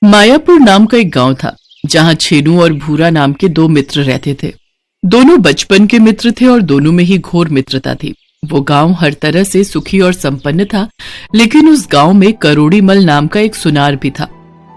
मायापुर नाम का एक गांव था जहां छेनू और भूरा नाम के दो मित्र रहते थे। दोनों बचपन के मित्र थे और दोनों में ही घोर मित्रता थी। वो गांव हर तरह से सुखी और संपन्न था, लेकिन उस गांव में करोड़ीमल नाम का एक सुनार भी था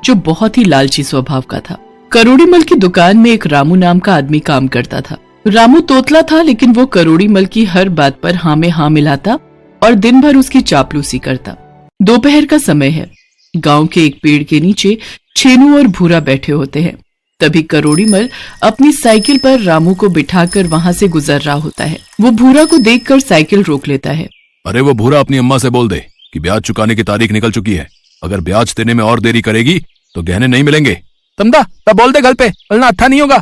जो बहुत ही लालची स्वभाव का था। करोड़ीमल की दुकान में एक रामू नाम का आदमी काम करता था। रामू तोतला था, लेकिन वो करोड़ीमल की हर बात पर हाँ में हाँ मिलाता और दिन भर उसकी चापलूसी करता। दोपहर का समय है। गांव के एक पेड़ के नीचे छेनू और भूरा बैठे होते हैं। तभी करोड़ीमल अपनी साइकिल पर रामू को बिठाकर वहां से गुजर रहा होता है। वो भूरा को देखकर साइकिल रोक लेता है। अरे वो भूरा, अपनी अम्मा से बोल दे कि ब्याज चुकाने की तारीख निकल चुकी है। अगर ब्याज देने में और देरी करेगी तो गहने नहीं मिलेंगे। तमदा तब बोल दे घर पे, वरना अच्छा नहीं होगा।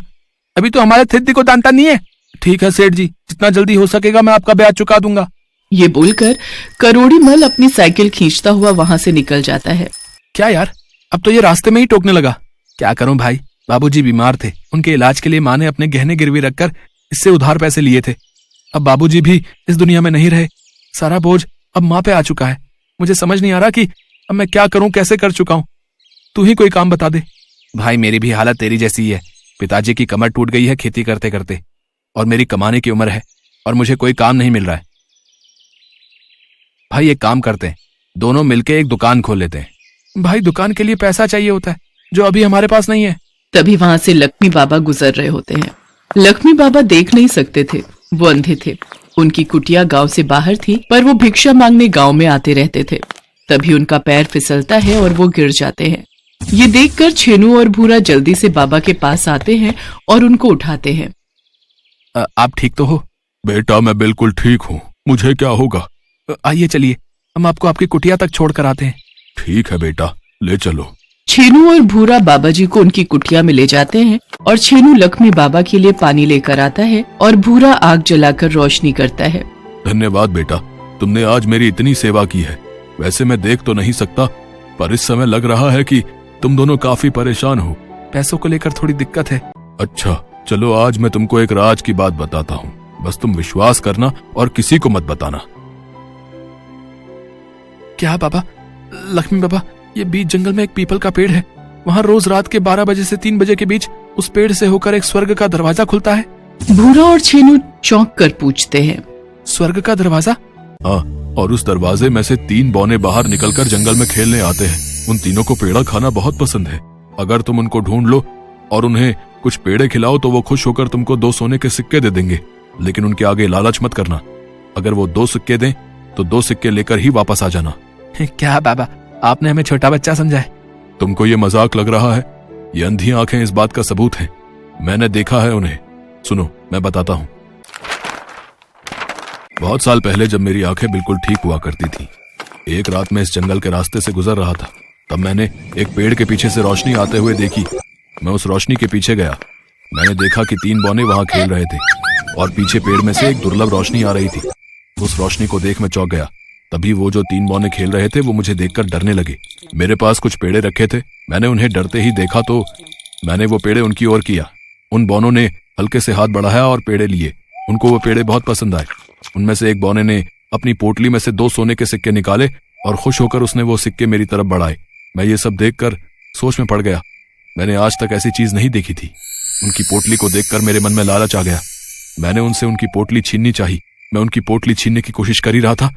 अभी तो हमारे थिद्दी को जानता नहीं है। ठीक है सेठ जी, जितना जल्दी हो सकेगा मैं आपका ब्याज चुका दूंगा। ये बोलकर करोड़ीमल अपनी साइकिल खींचता हुआ वहां से निकल जाता है। क्या यार, अब तो ये रास्ते में ही टोकने लगा। क्या करूं भाई, बाबूजी बीमार थे, उनके इलाज के लिए माँ ने अपने गहने गिरवी रखकर इससे उधार पैसे लिए थे। अब बाबूजी भी इस दुनिया में नहीं रहे, सारा बोझ अब माँ पे आ चुका है। मुझे समझ नहीं आ रहा कि अब मैं क्या करूं, कैसे कर चुका हूं। तू ही कोई काम बता दे। भाई मेरी भी हालत तेरी जैसी ही है। पिताजी की कमर टूट गई है खेती करते करते, और मेरी कमाने की उम्र है और मुझे कोई काम नहीं मिल रहा है। भाई एक काम करते हैं, दोनों मिलके एक दुकान खोल लेते हैं। भाई दुकान के लिए पैसा चाहिए होता है जो अभी हमारे पास नहीं है। तभी वहां से लक्ष्मी बाबा गुजर रहे होते हैं। लक्ष्मी बाबा देख नहीं सकते थे, वो अंधे थे। उनकी कुटिया गांव से बाहर थी, पर वो भिक्षा मांगने गांव में आते रहते थे। तभी उनका पैर फिसलता है और वो गिर जाते हैं। ये देखकर छेनू और भूरा जल्दी से बाबा के पास आते हैं और उनको उठाते हैं। आप ठीक तो हो? बेटा मैं बिल्कुल ठीक हूँ, मुझे क्या होगा? आइए चलिए, हम आपको आपकी कुटिया तक छोड़ कर आते हैं। ठीक है बेटा, ले चलो। छेनू और भूरा बाबा जी को उनकी कुटिया में ले जाते हैं और छेनू लक्ष्मी बाबा के लिए पानी लेकर आता है और भूरा आग जलाकर रोशनी करता है। धन्यवाद बेटा, तुमने आज मेरी इतनी सेवा की है। वैसे मैं देख तो नहीं सकता, पर इस समय लग रहा है कि तुम दोनों काफी परेशान हो। पैसों को लेकर थोड़ी दिक्कत है। अच्छा चलो, आज मैं तुमको एक राज की बात बताता हूँ, बस तुम विश्वास करना और किसी को मत बताना। क्या बाबा? लक्ष्मी बाबा, ये बीच जंगल में एक पीपल का पेड़ है, वहाँ रोज रात के 12 बजे से 3 बजे के बीच उस पेड़ से होकर एक स्वर्ग का दरवाजा खुलता है। भूरा और छेनू चौंक कर पूछते हैं, स्वर्ग का दरवाजा? हाँ, और उस दरवाजे में से 3 बौने बाहर निकलकर जंगल में खेलने आते हैं। उन तीनों को पेड़ा खाना बहुत पसंद है। अगर तुम उनको ढूंढ लो और उन्हें कुछ पेड़े खिलाओ तो वो खुश होकर तुमको 2 सोने के सिक्के दे देंगे, लेकिन उनके आगे लालच मत करना। अगर वो 2 सिक्के दें तो 2 सिक्के लेकर ही वापस आ जाना। क्या बाबा, आपने हमें छोटा बच्चा समझा है? तुमको ये मजाक लग रहा है? ये अंधी आंखें इस बात का सबूत हैं। मैंने देखा है उन्हें। सुनो मैं बताता हूँ। बहुत साल पहले जब मेरी आंखें बिल्कुल ठीक हुआ करती थी, एक रात में इस जंगल के रास्ते से गुजर रहा था। तब मैंने एक पेड़ के पीछे से रोशनी आते हुए देखी। मैं उस रोशनी के पीछे गया। मैंने देखा कि 3 बौने वहां खेल रहे थे और पीछे पेड़ में से एक दुर्लभ रोशनी आ रही थी। उस रोशनी को देख मैं चौंक गया। तभी वो जो 3 बौने खेल रहे थे वो मुझे देखकर डरने लगे। मेरे पास कुछ पेड़े रखे थे, मैंने उन्हें डरते ही देखा तो मैंने वो पेड़े उनकी ओर किया। उन बौनों ने हल्के से हाथ बढ़ाया और पेड़े लिए। उनको वो पेड़े बहुत पसंद आए। उनमें से एक बौने ने अपनी पोटली में से 2 सोने के सिक्के निकाले और खुश होकर उसने वो सिक्के मेरी तरफ बढ़ाए। मैं ये सब देखकर सोच में पड़ गया। मैंने आज तक ऐसी चीज नहीं देखी थी। उनकी पोटली को देखकर मेरे मन में लालच आ गया। मैंने उनसे उनकी पोटली छीननी चाही। मैं उनकी पोटली छीनने की कोशिश कर ही रहा था,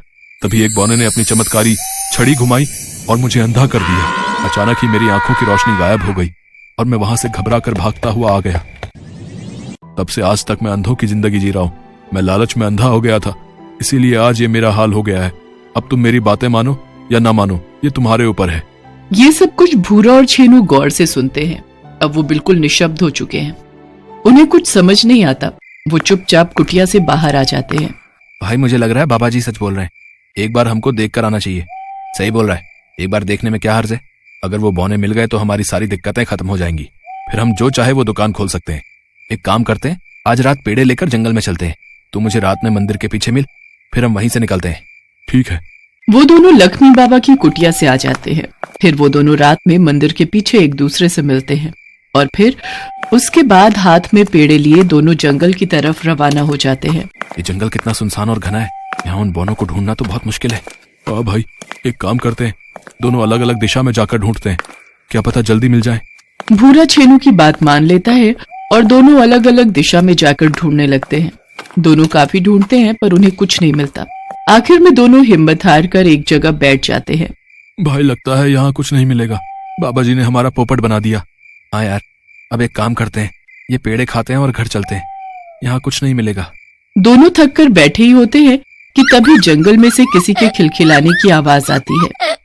तभी एक बौने ने अपनी चमत्कारी छड़ी घुमाई और मुझे अंधा कर दिया। अचानक ही मेरी आंखों की रोशनी गायब हो गई और मैं वहां से घबरा कर भागता हुआ आ गया। तब से आज तक मैं अंधों की जिंदगी जी रहा हूँ। मैं लालच में अंधा हो गया था, इसीलिए आज ये मेरा हाल हो गया है। अब तुम मेरी बातें मानो या ना मानो, ये तुम्हारे ऊपर है। ये सब कुछ भूरा और छेनू गौर से सुनते हैं। अब वो बिल्कुल निशब्द हो चुके हैं। उन्हें कुछ समझ नहीं आता। वो चुपचाप कुटिया से बाहर आ जाते हैं। भाई मुझे लग रहा है बाबा जी सच बोल रहे हैं। एक बार हमको देख कर आना चाहिए। सही बोल रहा है, एक बार देखने में क्या हर्ज है। अगर वो बौने मिल गए तो हमारी सारी दिक्कतें खत्म हो जाएंगी। फिर हम जो चाहे वो दुकान खोल सकते हैं। एक काम करते हैं, आज रात पेड़े लेकर जंगल में चलते हैं। तू मुझे रात में मंदिर के पीछे मिल, फिर हम वहीं से निकलते हैं। ठीक है। वो दोनों लक्ष्मी बाबा की कुटिया से आ जाते हैं। फिर वो दोनों रात में मंदिर के पीछे एक दूसरे से मिलते हैं और फिर उसके बाद हाथ में पेड़े लिए दोनों जंगल की तरफ रवाना हो जाते हैं। ये जंगल कितना सुनसान और घना है, यहाँ उन बौनों को ढूंढना तो बहुत मुश्किल है। हाँ भाई, एक काम करते हैं, दोनों अलग अलग दिशा में जाकर ढूंढते हैं। क्या पता जल्दी मिल जाए। भूरा छेनू की बात मान लेता है और दोनों अलग अलग दिशा में जाकर ढूंढने लगते हैं। दोनों काफी ढूंढते हैं पर उन्हें कुछ नहीं मिलता। आखिर में दोनों हिम्मत हार कर एक जगह बैठ जाते हैं। भाई लगता है यहाँ कुछ नहीं मिलेगा। बाबा जी ने हमारा पोपट बना दिया। हाँ यार, अब एक काम करते हैं, ये पेड़े खाते हैं और घर चलते हैं। यहाँ कुछ नहीं मिलेगा। दोनों थक कर बैठे ही होते हैं कि तभी जंगल में से किसी के खिलखिलाने की आवाज आती है।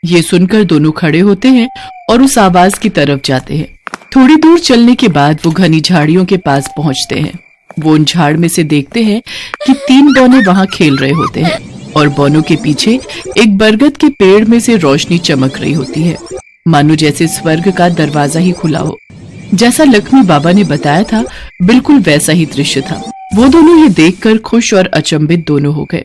ये सुनकर दोनों खड़े होते हैं और उस आवाज की तरफ जाते हैं। थोड़ी दूर चलने के बाद वो घनी झाड़ियों के पास पहुंचते हैं। वो उन झाड़ में से देखते हैं कि 3 बौने वहां खेल रहे होते हैं और बौनों के पीछे एक बरगद के पेड़ में से रोशनी चमक रही होती है, मानो जैसे स्वर्ग का दरवाजा ही खुला हो। जैसा लक्ष्मी बाबा ने बताया था, बिल्कुल वैसा ही दृश्य था। वो दोनों ये देखकर खुश और अचंभित दोनों हो गए।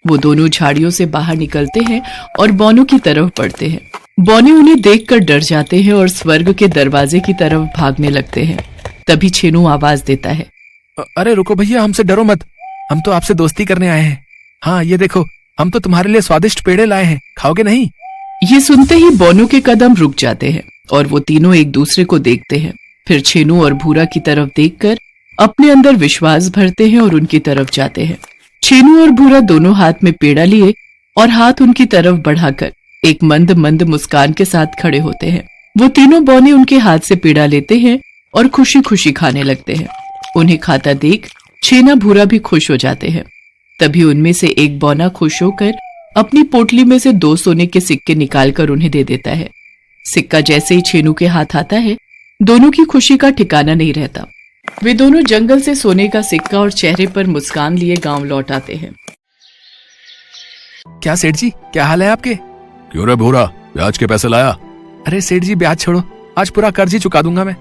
वो दोनों झाड़ियों से बाहर निकलते हैं और बौनों की तरफ बढ़ते हैं। बौने उन्हें देखकर डर जाते हैं और स्वर्ग के दरवाजे की तरफ भागने लगते हैं। तभी छेनू आवाज देता है, अरे रुको भैया, हमसे डरो मत, हम तो आपसे दोस्ती करने आए हैं। हाँ ये देखो, हम तो तुम्हारे लिए स्वादिष्ट पेड़े लाए हैं, खाओगे नहीं? ये सुनते ही बौनों के कदम रुक जाते हैं और वो तीनों एक दूसरे को देखते हैं। फिर छेनू और भूरा की तरफ देखकर अपने अंदर विश्वास भरते हैं और उनकी तरफ जाते हैं। छेनू और भूरा दोनों हाथ में पेड़ा लिए और हाथ उनकी तरफ बढ़ाकर एक मंद मंद मुस्कान के साथ खड़े होते हैं। वो तीनों बौने उनके हाथ से पेड़ा लेते हैं और खुशी खुशी खाने लगते हैं। उन्हें खाता देख छेना भूरा भी खुश हो जाते हैं। तभी उनमें से एक बौना खुश होकर अपनी पोटली में से 2 सोने के सिक्के निकालकर उन्हें दे देता है। सिक्का जैसे ही छेनू के हाथ आता है, दोनों की खुशी का ठिकाना नहीं रहता। वे दोनों जंगल से सोने का सिक्का और चेहरे पर मुस्कान लिए गांव लौट आते हैं। क्या सेठ जी, क्या हाल है आपके? क्यों रे भूरा, ब्याज के पैसे लाया? अरे सेठ जी, ब्याज छोड़ो, आज पूरा कर्ज ही चुका दूंगा मैं।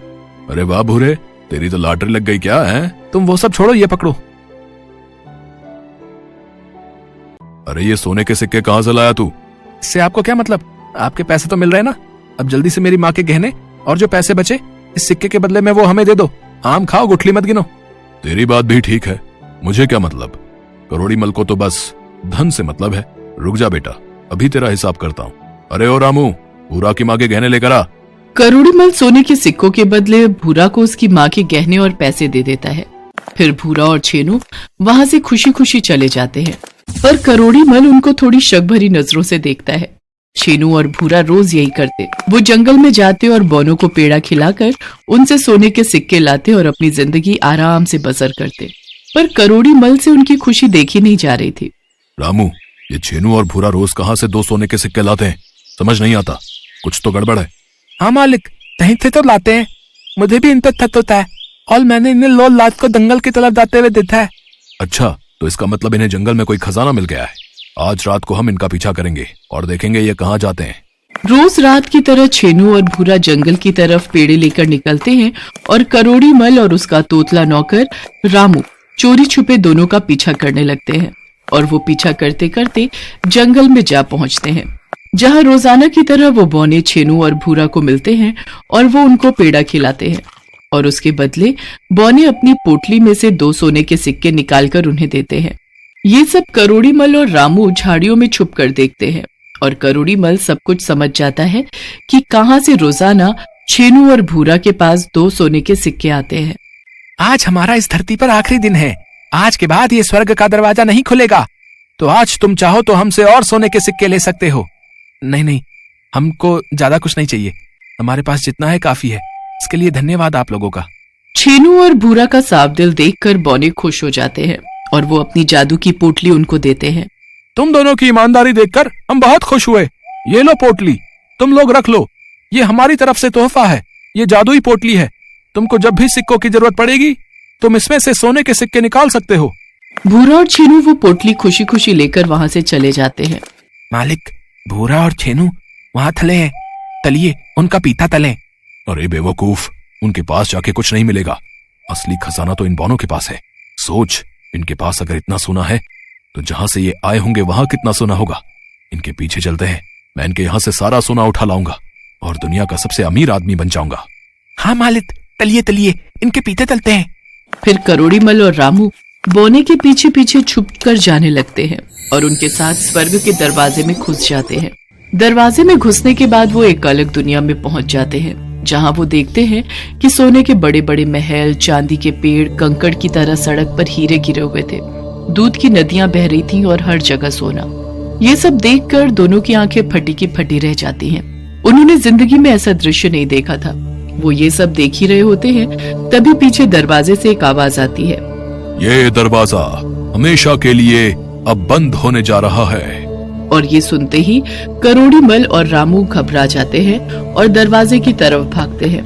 अरे वाह भूरे, तेरी तो लॉटरी लग गई क्या है? तुम वो सब छोड़ो, ये पकड़ो। अरे ये सोने के सिक्के कहाँ से लाया तू? इससे आपको क्या मतलब? आपके पैसे तो मिल रहे हैं ना। अब जल्दी से मेरी माँ के गहने और जो पैसे बचे इस सिक्के के बदले में वो हमें दे दो। आम खाओ, गुठली मत गिनो। तेरी बात भी ठीक है, मुझे क्या मतलब? करोड़ी मल को तो बस धन से मतलब है। रुक जा बेटा, अभी तेरा हिसाब करता हूँ। अरे ओ रामू, भूरा की माँ के गहने लेकर आ। करोड़ीमल सोने के सिक्कों के बदले भूरा को उसकी माँ के गहने और पैसे दे देता है। फिर भूरा और छेनू वहां से खुशी खुशी चले जाते हैं, पर करोड़ीमल उनको थोड़ी शक भरी नजरों से देखता है। छेनू और भूरा रोज यही करते। वो जंगल में जाते और बौनों को पेड़ा खिलाकर उनसे सोने के सिक्के लाते और अपनी जिंदगी आराम से बसर करते। पर करोड़ीमल से उनकी खुशी देखी नहीं जा रही थी। रामू, ये छेनू और भूरा रोज कहाँ से 2 सोने के सिक्के लाते हैं? समझ नहीं आता, कुछ तो गड़बड़ है। हाँ मालिक, कहीं से तो लाते हैं, मुझे भी इन पर थत होता है और मैंने इन्हें लो लात को दंगल की तरफ जाते हुए देखा है। अच्छा, तो इसका मतलब इन्हें जंगल में कोई खजाना मिल गया है। आज रात को हम इनका पीछा करेंगे और देखेंगे ये कहाँ जाते हैं। रोज रात की तरह छेनू और भूरा जंगल की तरफ पेड़े लेकर निकलते हैं और करोड़ीमल और उसका तोतला नौकर रामू चोरी छुपे दोनों का पीछा करने लगते हैं और वो पीछा करते करते जंगल में जा पहुंचते हैं, जहां रोजाना की तरह वो बौने छेनू और भूरा को मिलते हैं और वो उनको पेड़ा खिलाते हैं और उसके बदले बौने अपनी पोटली में से 2 सोने के सिक्के निकालकर उन्हें देते हैं। ये सब करोड़ीमल और रामू झाड़ियों में छुपकर देखते हैं और करोड़ीमल सब कुछ समझ जाता है कि कहां से रोजाना छेनू और भूरा के पास 2 सोने के सिक्के आते हैं। आज हमारा इस धरती पर आखिरी दिन है। आज के बाद ये स्वर्ग का दरवाजा नहीं खुलेगा, तो आज तुम चाहो तो हमसे और सोने के सिक्के ले सकते हो। नहीं नहीं, हमको ज्यादा कुछ नहीं चाहिए, हमारे पास जितना है काफी है। इसके लिए धन्यवाद आप लोगों का। छेनू और भूरा का साफ दिल देखकर बौने खुश हो जाते हैं और वो अपनी जादू की पोटली उनको देते हैं। तुम दोनों की ईमानदारी देखकर हम बहुत खुश हुए। ये लो पोटली, तुम लोग रख लो, ये हमारी तरफ से तोहफा है। ये जादुई पोटली है, तुमको जब भी सिक्कों की जरूरत पड़ेगी तुम इसमें से सोने के सिक्के निकाल सकते हो। भूरा और छेनू वो पोटली खुशी खुशी लेकर वहां से चले जाते हैं। मालिक, भूरा और छेनू वहां थले हैं, तलिए उनका पीता तलें। अरे बेवकूफ, उनके पास जाके कुछ नहीं मिलेगा। असली खजाना तो इन बौनों के पास है। सोच, इनके पास अगर इतना सोना है तो जहां से ये आए होंगे वहां कितना सोना होगा। इनके पीछे चलते हैं, मैं इनके यहां से सारा सोना उठा लाऊंगा और दुनिया का सबसे अमीर आदमी बन जाऊंगा। हाँ मालिक, तलिए तलिए इनके पीते तलते हैं। फिर करोड़ीमल और रामू बौने के पीछे पीछे छुप कर जाने लगते हैं और उनके साथ स्वर्ग के दरवाजे में घुस जाते हैं। दरवाजे में घुसने के बाद वो एक अलग दुनिया में पहुंच जाते हैं, जहां वो देखते हैं कि सोने के बड़े बड़े महल, चांदी के पेड़, कंकड़ की तरह सड़क पर हीरे गिरे हुए थे। दूध की नदियां बह रही थीं और हर जगह सोना। ये सब देखकर दोनों की आंखें फटी की फटी रह जाती हैं। उन्होंने जिंदगी में ऐसा दृश्य नहीं देखा था। वो ये सब देख ही रहे होते हैं, तभी पीछे दरवाजे से एक आवाज आती है। ये दरवाजा हमेशा के लिए अब बंद होने जा रहा है। और ये सुनते ही करोड़ीमल और रामू घबरा जाते हैं और दरवाजे की तरफ भागते हैं,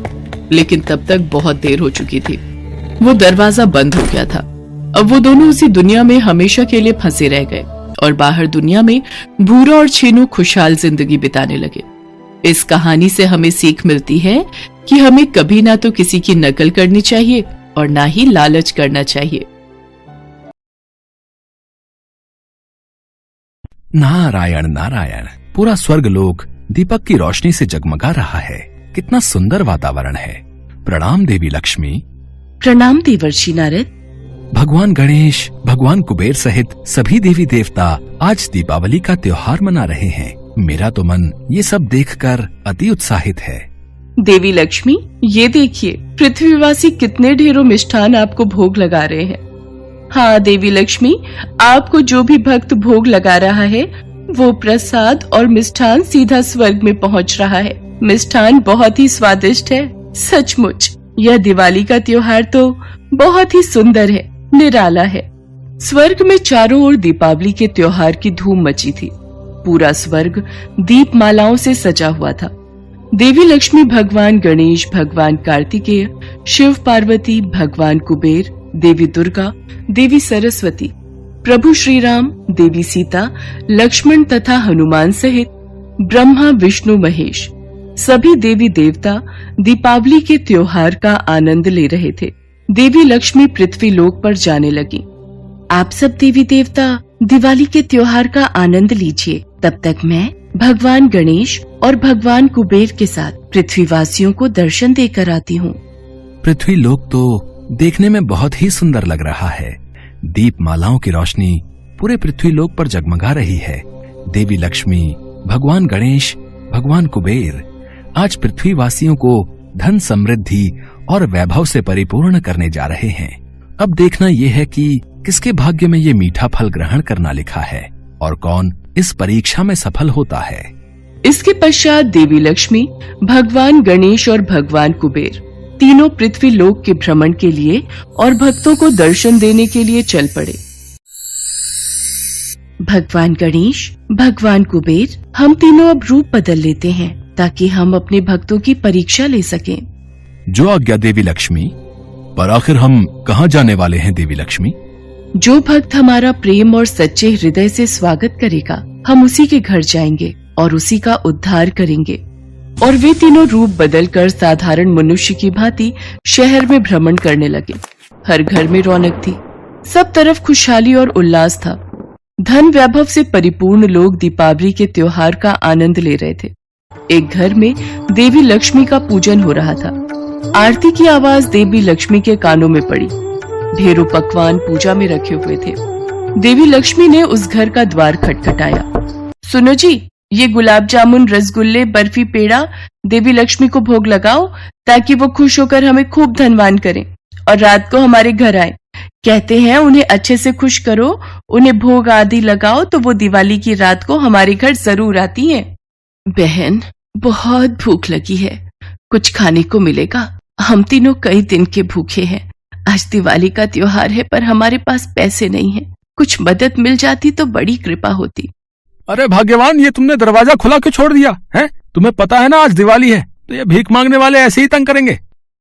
लेकिन तब तक बहुत देर हो चुकी थी। वो दरवाजा बंद हो गया था। अब वो दोनों उसी दुनिया में हमेशा के लिए फंसे रह गए और बाहर दुनिया में भूरा और छीनू खुशहाल जिंदगी बिताने लगे। इस कहानी से हमें सीख मिलती है कि हमें कभी ना तो किसी की नकल करनी चाहिए और ना ही लालच करना चाहिए। नारायण नारायण। पूरा स्वर्गलोक दीपक की रोशनी से जगमगा रहा है। कितना सुंदर वातावरण है। प्रणाम देवी लक्ष्मी। प्रणाम देवर्षि नारद। भगवान गणेश, भगवान कुबेर सहित सभी देवी देवता आज दीपावली का त्योहार मना रहे हैं। मेरा तो मन ये सब देखकर अति उत्साहित है। देवी लक्ष्मी, ये देखिए पृथ्वीवासी कितने ढेरों मिष्ठान आपको भोग लगा रहे हैं। हाँ देवी लक्ष्मी, आपको जो भी भक्त भोग लगा रहा है वो प्रसाद और मिष्ठान सीधा स्वर्ग में पहुंच रहा है। मिष्ठान बहुत ही स्वादिष्ट है। सचमुच यह दिवाली का त्योहार तो बहुत ही सुंदर है, निराला है। स्वर्ग में चारों ओर दीपावली के त्योहार की धूम मची थी। पूरा स्वर्ग दीप मालाओं से सजा हुआ था। देवी लक्ष्मी, भगवान गणेश, भगवान कार्तिकेय, शिव पार्वती, भगवान कुबेर, देवी दुर्गा, देवी सरस्वती, प्रभु श्री राम, देवी सीता, लक्ष्मण तथा हनुमान सहित ब्रह्मा, विष्णु, महेश सभी देवी देवता दीपावली के त्योहार का आनंद ले रहे थे। देवी लक्ष्मी पृथ्वी लोक पर जाने लगी। आप सब देवी देवता दिवाली के त्योहार का आनंद लीजिए, तब तक मैं भगवान गणेश और भगवान कुबेर के साथ पृथ्वीवासियों को दर्शन देकर आती हूँ। पृथ्वी लोक तो देखने में बहुत ही सुंदर लग रहा है। दीप मालाओं की रोशनी पूरे पृथ्वी लोक पर जगमगा रही है। देवी लक्ष्मी, भगवान गणेश, भगवान कुबेर आज पृथ्वीवासियों को धन, समृद्धि और वैभव से परिपूर्ण करने जा रहे हैं। अब देखना यह है कि किसके भाग्य में ये मीठा फल ग्रहण करना लिखा है और कौन इस परीक्षा में सफल होता है। इसके पश्चात देवी लक्ष्मी, भगवान गणेश और भगवान कुबेर तीनों पृथ्वी लोक के भ्रमण के लिए और भक्तों को दर्शन देने के लिए चल पड़े। भगवान गणेश, भगवान कुबेर, हम तीनों अब रूप बदल लेते हैं ताकि हम अपने भक्तों की परीक्षा ले सकें। जो आज्ञा देवी लक्ष्मी। पर आखिर हम कहाँ जाने वाले हैं देवी लक्ष्मी? जो भक्त हमारा प्रेम और सच्चे हृदय से स्वागत करेगा, हम उसी के घर जाएंगे और उसी का उद्धार करेंगे। और वे तीनों रूप बदलकर साधारण मनुष्य की भांति शहर में भ्रमण करने लगे। हर घर में रौनक थी, सब तरफ खुशहाली और उल्लास था। धन वैभव से परिपूर्ण लोग दीपावली के त्योहार का आनंद ले रहे थे। एक घर में देवी लक्ष्मी का पूजन हो रहा था। आरती की आवाज देवी लक्ष्मी के कानों में पड़ी। ढेरों पकवान पूजा में रखे हुए थे। देवी लक्ष्मी ने उस घर का द्वार खटखटाया। सुनो जी, ये गुलाब जामुन, रसगुल्ले, बर्फी, पेड़ा देवी लक्ष्मी को भोग लगाओ ताकि वो खुश होकर हमें खूब धनवान करें और रात को हमारे घर आए। कहते हैं उन्हें अच्छे से खुश करो, उन्हें भोग आदि लगाओ तो वो दिवाली की रात को हमारे घर जरूर आती हैं। बहन, बहुत भूख लगी है, कुछ खाने को मिलेगा? हम तीनों कई दिन के भूखे हैं। आज दिवाली का त्योहार है पर हमारे पास पैसे नहीं हैं। कुछ मदद मिल जाती तो बड़ी कृपा होती। अरे भाग्यवान, ये तुमने दरवाजा खुला क्यों छोड़ दिया है? तुम्हें पता है ना आज दिवाली है, तो ये भीख मांगने वाले ऐसे ही तंग करेंगे।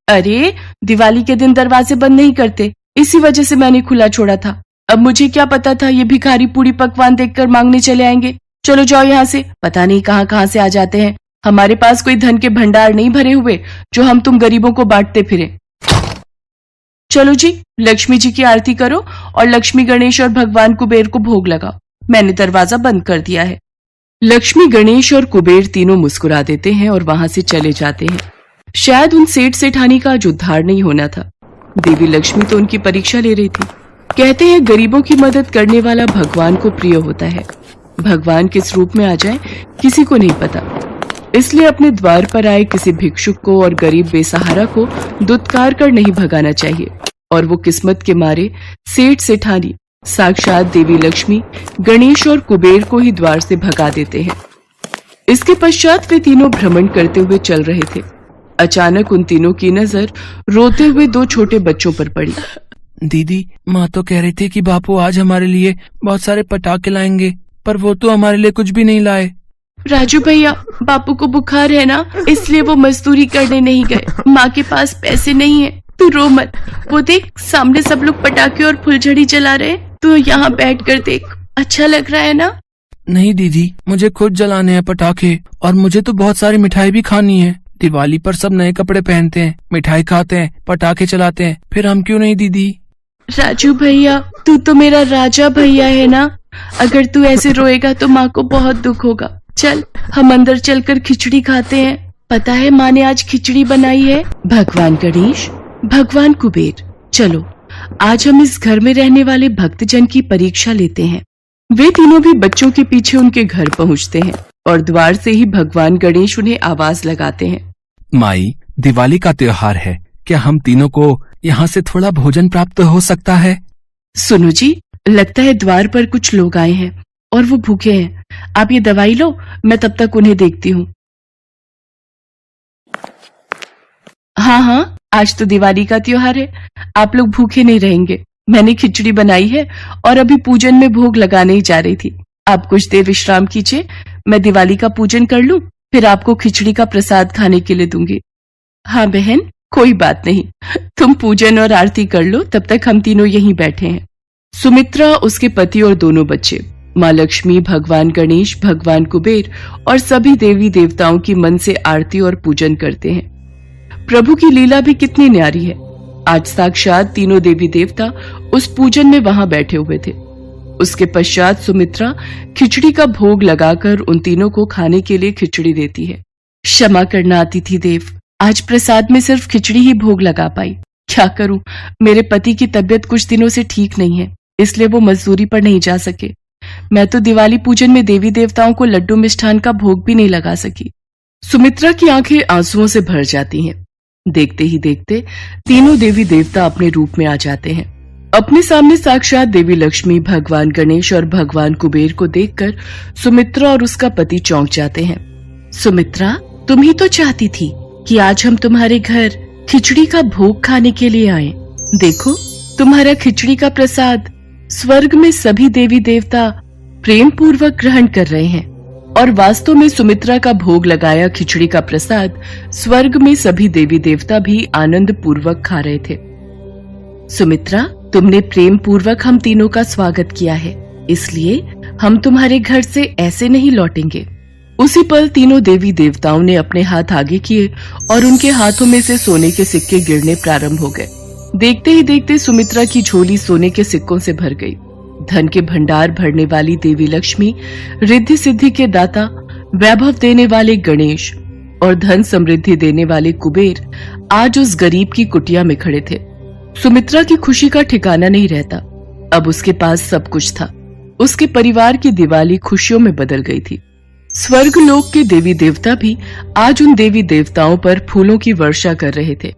अरे दिवाली के दिन दरवाजे बंद नहीं करते, इसी वजह से मैंने खुला छोड़ा था। अब मुझे क्या पता था ये भिखारी पूरी पकवान देखकर मांगने चले आएंगे। चलो जाओ यहाँ से, पता नहीं कहाँ कहाँ से आ जाते हैं। हमारे पास कोई धन के भंडार नहीं भरे हुए जो हम तुम गरीबों को बांटते फिरे। चलो जी, लक्ष्मी जी की आरती करो और लक्ष्मी, गणेश और भगवान कुबेर को भोग लगाओ। मैंने दरवाजा बंद कर दिया है। लक्ष्मी, गणेश और कुबेर तीनों मुस्कुरा देते हैं और वहां से चले जाते हैं। शायद उन सेठ सेठानी का आज उद्धार नहीं होना था। देवी लक्ष्मी तो उनकी परीक्षा ले रही थी। कहते हैं गरीबों की मदद करने वाला भगवान को प्रिय होता है। भगवान किस रूप में आ जाए किसी को नहीं पता, इसलिए अपने द्वार पर आए किसी भिक्षुक को और गरीब बेसहारा को दुत्कार कर नहीं भगाना चाहिए। और वो किस्मत के मारे सेठ सेठानी साक्षात देवी लक्ष्मी, गणेश और कुबेर को ही द्वार से भगा देते हैं। इसके पश्चात वे तीनों भ्रमण करते हुए चल रहे थे। अचानक उन तीनों की नजर रोते हुए दो छोटे बच्चों पर पड़ी। दीदी, माँ तो कह रही थी कि बापू आज हमारे लिए बहुत सारे पटाखे लाएंगे, पर वो तो हमारे लिए कुछ भी नहीं लाए। राजू भैया, बापू को बुखार है ना, इसलिए वो मजदूरी करने नहीं गए। माँ के पास पैसे नहीं है। तू रो मत, वो देख सामने सब लोग पटाखे और फुलझड़ी जला रहे हैं। तू यहाँ बैठ कर देख, अच्छा लग रहा है ना? नहीं दीदी, मुझे खुद जलाने हैं पटाखे, और मुझे तो बहुत सारी मिठाई भी खानी है। दिवाली पर सब नए कपड़े पहनते हैं, मिठाई खाते हैं, पटाखे चलाते हैं, फिर हम क्यों नहीं दीदी? राजू भैया, तू तो मेरा राजा भैया है ना। अगर तू ऐसे रोएगा तो माँ को बहुत दुख होगा। चल, हम अंदर चलकर खिचड़ी खाते हैं। पता है माँ ने आज खिचड़ी बनाई है। भगवान गणेश, भगवान कुबेर, चलो आज हम इस घर में रहने वाले भक्तजन की परीक्षा लेते हैं। वे तीनों भी बच्चों के पीछे उनके घर पहुँचते हैं और द्वार से ही भगवान गणेश उन्हें आवाज लगाते हैं। माई, दिवाली का त्योहार है, क्या हम तीनों को यहाँ से थोड़ा भोजन प्राप्त हो सकता है? सुनो जी, लगता है द्वार पर कुछ लोग आए हैं और वो भूखे हैं। आप ये दवाई लो, मैं तब तक उन्हें देखती हूँ। हाँ हाँ, आज तो दिवाली का त्योहार है, आप लोग भूखे नहीं रहेंगे। मैंने खिचड़ी बनाई है और अभी पूजन में भोग लगाने ही जा रही थी। आप कुछ देर विश्राम कीजिए, मैं दिवाली का पूजन कर लूं, फिर आपको खिचड़ी का प्रसाद खाने के लिए दूंगी। हाँ बहन, कोई बात नहीं, तुम पूजन और आरती कर लो, तब तक हम तीनों यहीं बैठे हैं। सुमित्रा, उसके पति और दोनों बच्चे माँ लक्ष्मी, भगवान गणेश, भगवान कुबेर और सभी देवी देवताओं की मन से आरती और पूजन करते हैं। प्रभु की लीला भी कितनी न्यारी है। आज साक्षात तीनों देवी देवता उस पूजन में वहां बैठे हुए थे। उसके पश्चात सुमित्रा खिचड़ी का भोग लगाकर उन तीनों को खाने के लिए खिचड़ी देती है। क्षमा करना अतिथि देव, आज प्रसाद में सिर्फ खिचड़ी ही भोग लगा पाई। क्या करूं, मेरे पति की तबीयत कुछ दिनों से ठीक नहीं है, इसलिए वो मजदूरी पर नहीं जा सके। मैं तो दिवाली पूजन में देवी देवताओं को लड्डू मिष्ठान का भोग भी नहीं लगा सकी। सुमित्रा की आंखें आंसुओं से भर जाती हैं। देखते ही देखते तीनों देवी देवता अपने रूप में आ जाते हैं। अपने सामने साक्षात देवी लक्ष्मी, भगवान गणेश और भगवान कुबेर को देखकर सुमित्रा और उसका पति चौंक जाते हैं। सुमित्रा, तुम ही तो चाहती थी कि आज हम तुम्हारे घर खिचड़ी का भोग खाने के लिए आए। देखो, तुम्हारा खिचड़ी का प्रसाद स्वर्ग में सभी देवी देवता प्रेम पूर्वक ग्रहण कर रहे हैं। और वास्तव में सुमित्रा का भोग लगाया खिचड़ी का प्रसाद स्वर्ग में सभी देवी देवता भी आनंद पूर्वक खा रहे थे। सुमित्रा, तुमने प्रेम पूर्वक हम तीनों का स्वागत किया है, इसलिए हम तुम्हारे घर से ऐसे नहीं लौटेंगे। उसी पल तीनों देवी देवताओं ने अपने हाथ आगे किए और उनके हाथों में से सोने के सिक्के गिरने प्रारंभ हो गए। देखते ही देखते सुमित्रा की झोली सोने के सिक्कों से भर गई। धन के भंडार भरने वाली देवी लक्ष्मी, रिद्धि सिद्धि के दाता, वैभव देने वाले गणेश और धन समृद्धि देने वाले कुबेर आज उस गरीब की कुटिया में खड़े थे। सुमित्रा की खुशी का ठिकाना नहीं रहता। अब उसके पास सब कुछ था। उसके परिवार की दिवाली खुशियों में बदल गई थी। स्वर्ग लोक के देवी देवता भी आज उन देवी देवताओं पर फूलों की वर्षा कर रहे थे।